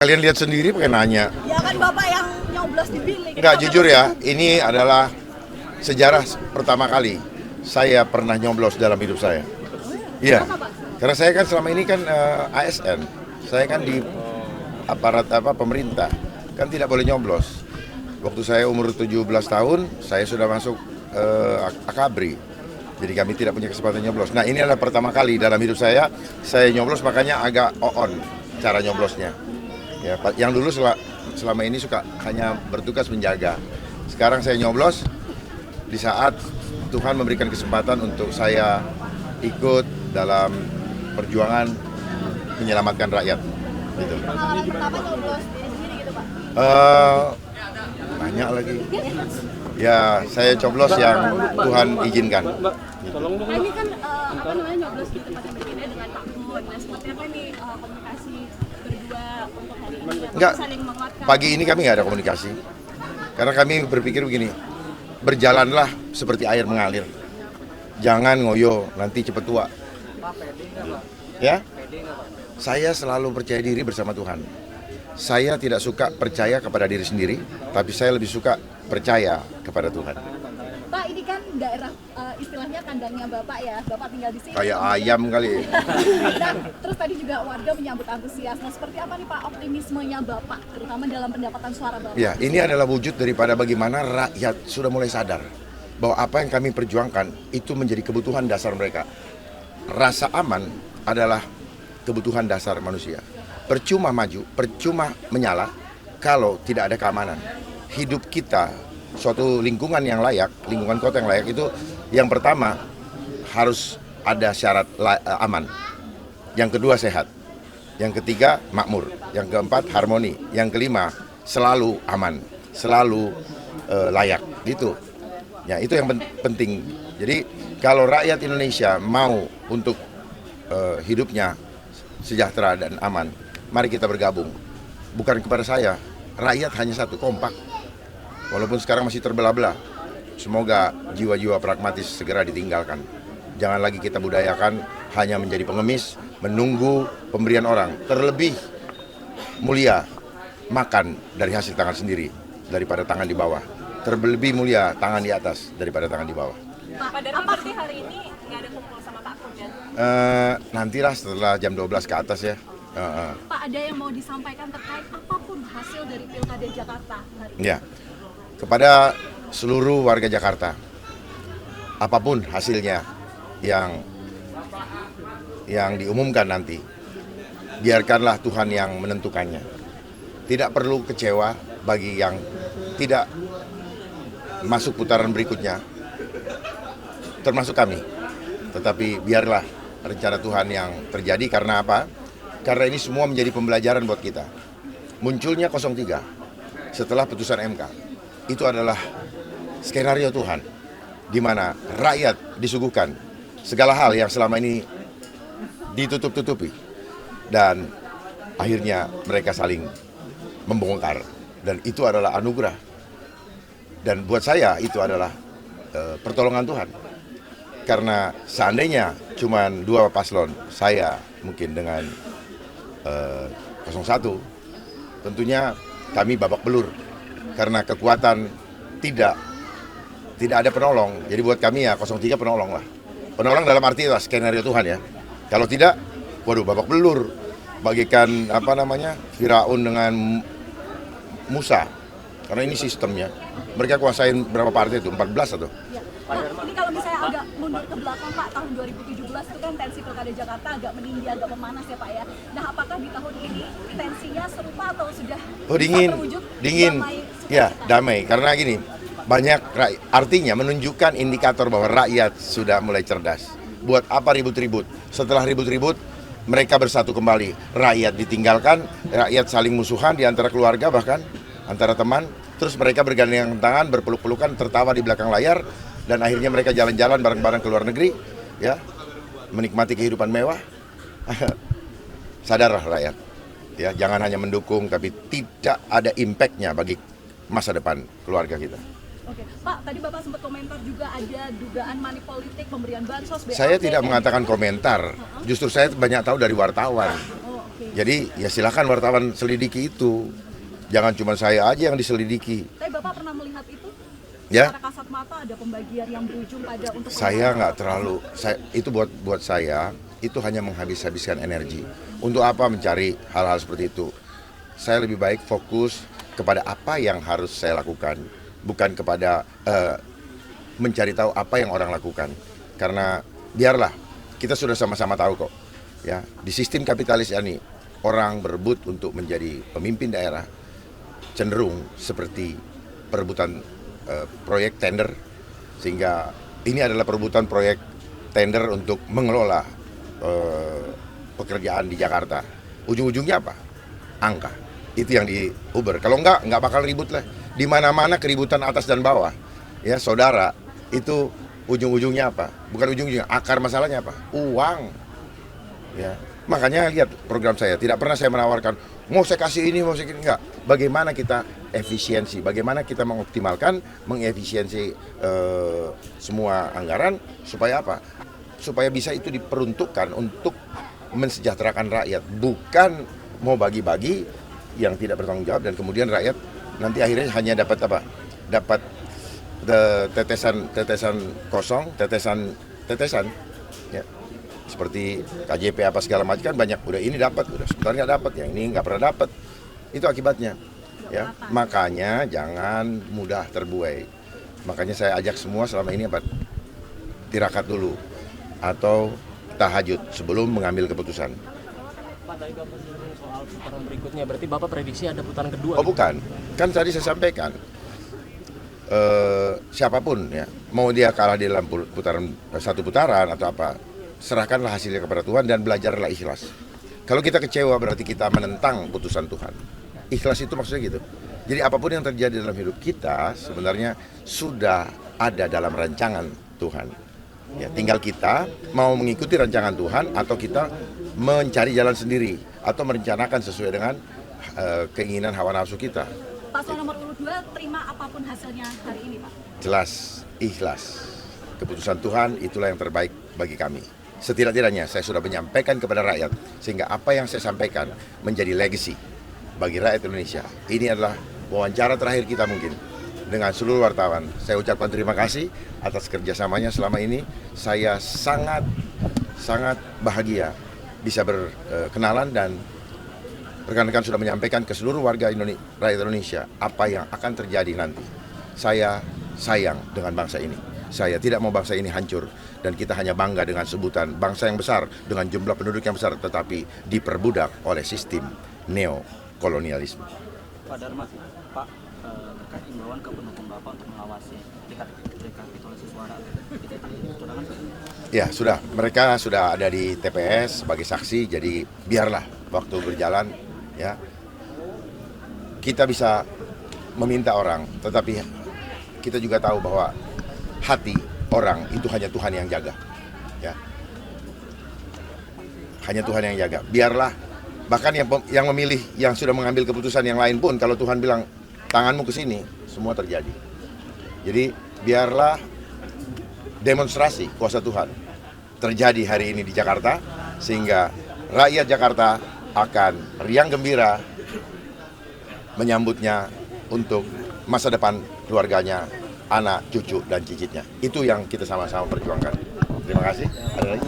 Kalian lihat sendiri pakai nanya. Ya kan Bapak yang nyoblos di bilik. Enggak, jujur ya, ini adalah sejarah pertama kali saya pernah nyoblos dalam hidup saya. Iya, karena saya kan selama ini kan ASN, saya kan di aparat pemerintah, kan tidak boleh nyoblos. Waktu saya umur 17 tahun, saya sudah masuk Akabri. Jadi kami tidak punya kesempatan nyoblos. Nah, ini adalah pertama kali dalam hidup saya nyoblos, makanya agak on cara nyoblosnya. Ya, yang dulu selama ini suka hanya bertugas menjaga. Sekarang saya nyoblos di saat Tuhan memberikan kesempatan untuk saya ikut dalam perjuangan menyelamatkan rakyat. Gitu. Pengalaman pertama nyoblos diri sendiri gitu Pak? Banyak lagi. Ya, saya coblos yang Tuhan izinkan. Nah, ini kan nyoblos di tempat yang berbeda dengan Pak Kun. Nah, seperti apa nih komunikasi berdua untuk hari ini? Enggak, Saling menguatkan. pagi ini kami nggak ada komunikasi. Karena kami berpikir begini, berjalanlah seperti air mengalir. Jangan ngoyo, nanti cepat tua. Ya, saya selalu percaya diri bersama Tuhan. Saya tidak suka percaya kepada diri sendiri, tapi saya lebih suka percaya kepada Tuhan. Pak, ini kan daerah istilahnya kandangnya Bapak ya, Bapak tinggal di sini. Kayak ayam kali. Dan terus tadi juga warga menyambut antusias. Nah, seperti apa nih Pak optimismenya Bapak, terutama dalam pendapatan suara Bapak? Ya, ini adalah wujud daripada bagaimana rakyat sudah mulai sadar bahwa apa yang kami perjuangkan itu menjadi kebutuhan dasar mereka. Rasa aman adalah kebutuhan dasar manusia. Percuma maju, percuma menyala kalau tidak ada keamanan. Hidup kita, suatu lingkungan yang layak, lingkungan kota yang layak itu yang pertama harus ada syarat aman. Yang kedua sehat. Yang ketiga makmur. Yang keempat harmoni. Yang kelima selalu aman, selalu layak. Gitu. Ya, itu yang penting. Jadi kalau rakyat Indonesia mau untuk hidupnya sejahtera dan aman, mari kita bergabung. Bukan kepada saya, rakyat hanya satu, kompak. Walaupun sekarang masih terbelah-belah, semoga jiwa-jiwa pragmatis segera ditinggalkan. Jangan lagi kita budayakan hanya menjadi pengemis, menunggu pemberian orang. Terlebih mulia makan dari hasil tangan sendiri daripada tangan di bawah. Terlebih mulia tangan di atas daripada tangan di bawah. Pak, dari berarti hari ini nggak ada kumpul sama Pak Kun ya? Nantilah setelah jam 12 ke atas ya. Pak, ada yang mau disampaikan terkait apapun hasil dari Pilkada Jakarta hari ini? Ya, kepada seluruh warga Jakarta, apapun hasilnya yang diumumkan nanti, biarkanlah Tuhan yang menentukannya. Tidak perlu kecewa bagi yang tidak masuk putaran berikutnya, termasuk kami. Tetapi biarlah rencana Tuhan yang terjadi. Karena apa? Karena ini semua menjadi pembelajaran buat kita. Munculnya 03 setelah putusan MK, itu adalah skenario Tuhan, di mana rakyat disuguhkan segala hal yang selama ini ditutup-tutupi. Dan akhirnya mereka saling membongkar. Dan itu adalah anugerah. Dan buat saya itu adalah pertolongan Tuhan. Karena seandainya cuma dua paslon, saya mungkin dengan 01, tentunya kami babak belur. Karena kekuatan tidak ada penolong. Jadi buat kami ya 03 penolong lah. Penolong dalam arti lah skenario Tuhan ya. Kalau tidak, waduh babak belur. Bagikan Firaun dengan Musa. Karena ini sistemnya. Mereka kuasain berapa partai itu? 14 atau? Ya. Nah, ini kalau misalnya agak mundur ke belakang Pak, tahun 2017 itu kan tensi Pilkada Jakarta agak meninggi, agak memanas ya Pak ya. Nah, apakah di tahun ini tensinya serupa atau sudah terwujud dingin. damai? Ya, damai. Karena gini, banyak artinya menunjukkan indikator bahwa rakyat sudah mulai cerdas. Buat apa ribut-ribut? Setelah ribut-ribut, mereka bersatu kembali. Rakyat ditinggalkan, rakyat saling musuhan di antara keluarga, bahkan antara teman. Terus mereka bergandengan tangan, berpeluk-pelukan, tertawa di belakang layar. Dan akhirnya mereka jalan-jalan bareng-bareng ke luar negeri, ya, menikmati kehidupan mewah. Sadarlah rakyat, ya, jangan hanya mendukung, tapi tidak ada impactnya bagi masa depan keluarga kita. Oke, Pak, tadi Bapak sempat komentar juga ada dugaan money politik pemberian bansos. Saya tidak mengatakan komentar, justru saya banyak tahu dari wartawan. Jadi ya silakan wartawan selidiki itu. Jangan cuma saya aja yang diselidiki. Tapi Bapak pernah melihat itu? Ya. Secara kasat mata ada pembagian yang berujung pada untuk Saya nggak terlalu, itu buat saya itu hanya menghabiskan energi. Untuk apa mencari hal-hal seperti itu? Saya lebih baik fokus kepada apa yang harus saya lakukan, bukan kepada mencari tahu apa yang orang lakukan. Karena biarlah kita sudah sama-sama tahu kok, ya di sistem kapitalis ini orang berebut untuk menjadi pemimpin daerah cenderung seperti perebutan proyek tender, sehingga ini adalah perebutan proyek tender untuk mengelola pekerjaan di Jakarta. Ujung-ujungnya apa? Angka. Itu yang di Uber. Kalau nggak bakal ribut lah. Di mana-mana keributan atas dan bawah. Ya, saudara, itu ujung-ujungnya apa? Bukan ujung-ujungnya, akar masalahnya apa? Uang. Ya. Makanya lihat program saya, tidak pernah saya menawarkan mau saya kasih ini, mau saya ini, enggak. Bagaimana kita efisiensi, bagaimana kita mengoptimalkan, mengefisiensi semua anggaran supaya apa? Supaya bisa itu diperuntukkan untuk mensejahterakan rakyat, bukan mau bagi-bagi yang tidak bertanggung jawab dan kemudian rakyat nanti akhirnya hanya dapat apa? Dapat tetesan kosong, tetesan. Ya. Seperti KJP apa segala macam kan banyak, udah ini dapat, udah sebentar nggak dapat, yang ini nggak pernah dapat. Itu akibatnya. Ya, makanya jangan mudah terbuai. Makanya saya ajak semua selama ini apa? Tirakat dulu atau tahajud sebelum mengambil keputusan. Pak, tadi Bapak singgung soal putaran berikutnya, berarti Bapak prediksi ada putaran kedua? Oh bukan, kan tadi saya sampaikan siapapun ya, mau dia kalah di dalam satu putaran atau apa, serahkanlah hasilnya kepada Tuhan dan belajarlah ikhlas. Kalau kita kecewa berarti kita menentang putusan Tuhan. Ikhlas itu maksudnya gitu. Jadi apapun yang terjadi dalam hidup kita sebenarnya sudah ada dalam rancangan Tuhan. Ya, tinggal kita mau mengikuti rancangan Tuhan atau kita mencari jalan sendiri atau merencanakan sesuai dengan keinginan hawa nafsu kita. Paslon nomor urut 2 terima apapun hasilnya hari ini, Pak? Jelas, ikhlas. Keputusan Tuhan itulah yang terbaik bagi kami. Setidak-tidaknya saya sudah menyampaikan kepada rakyat sehingga apa yang saya sampaikan menjadi legacy bagi rakyat Indonesia. Ini adalah wawancara terakhir kita mungkin dengan seluruh wartawan. Saya ucapkan terima kasih atas kerjasamanya selama ini. Saya sangat bahagia bisa berkenalan dan rekan-rekan sudah menyampaikan ke seluruh warga rakyat Indonesia apa yang akan terjadi nanti. Saya sayang dengan bangsa ini. Saya tidak mau bangsa ini hancur dan kita hanya bangga dengan sebutan bangsa yang besar dengan jumlah penduduk yang besar tetapi diperbudak oleh sistem neokolonialisme. Pak Dharma, Pak, terkait imbauan ke pendukung Bapak untuk mengawasi tingkat rekapitulasi suara, ya sudah, mereka sudah ada di TPS sebagai saksi, jadi biarlah waktu berjalan ya. Kita bisa meminta orang, tetapi kita juga tahu bahwa hati orang itu hanya Tuhan yang jaga, ya. Hanya Tuhan yang jaga. Biarlah bahkan yang memilih, yang sudah mengambil keputusan yang lain pun, kalau Tuhan bilang tanganmu ke sini, semua terjadi. Jadi biarlah demonstrasi kuasa Tuhan terjadi hari ini di Jakarta sehingga rakyat Jakarta akan riang gembira menyambutnya untuk masa depan keluarganya, anak, cucu, dan cicitnya. Itu yang kita sama-sama perjuangkan. Terima kasih. Ada lagi?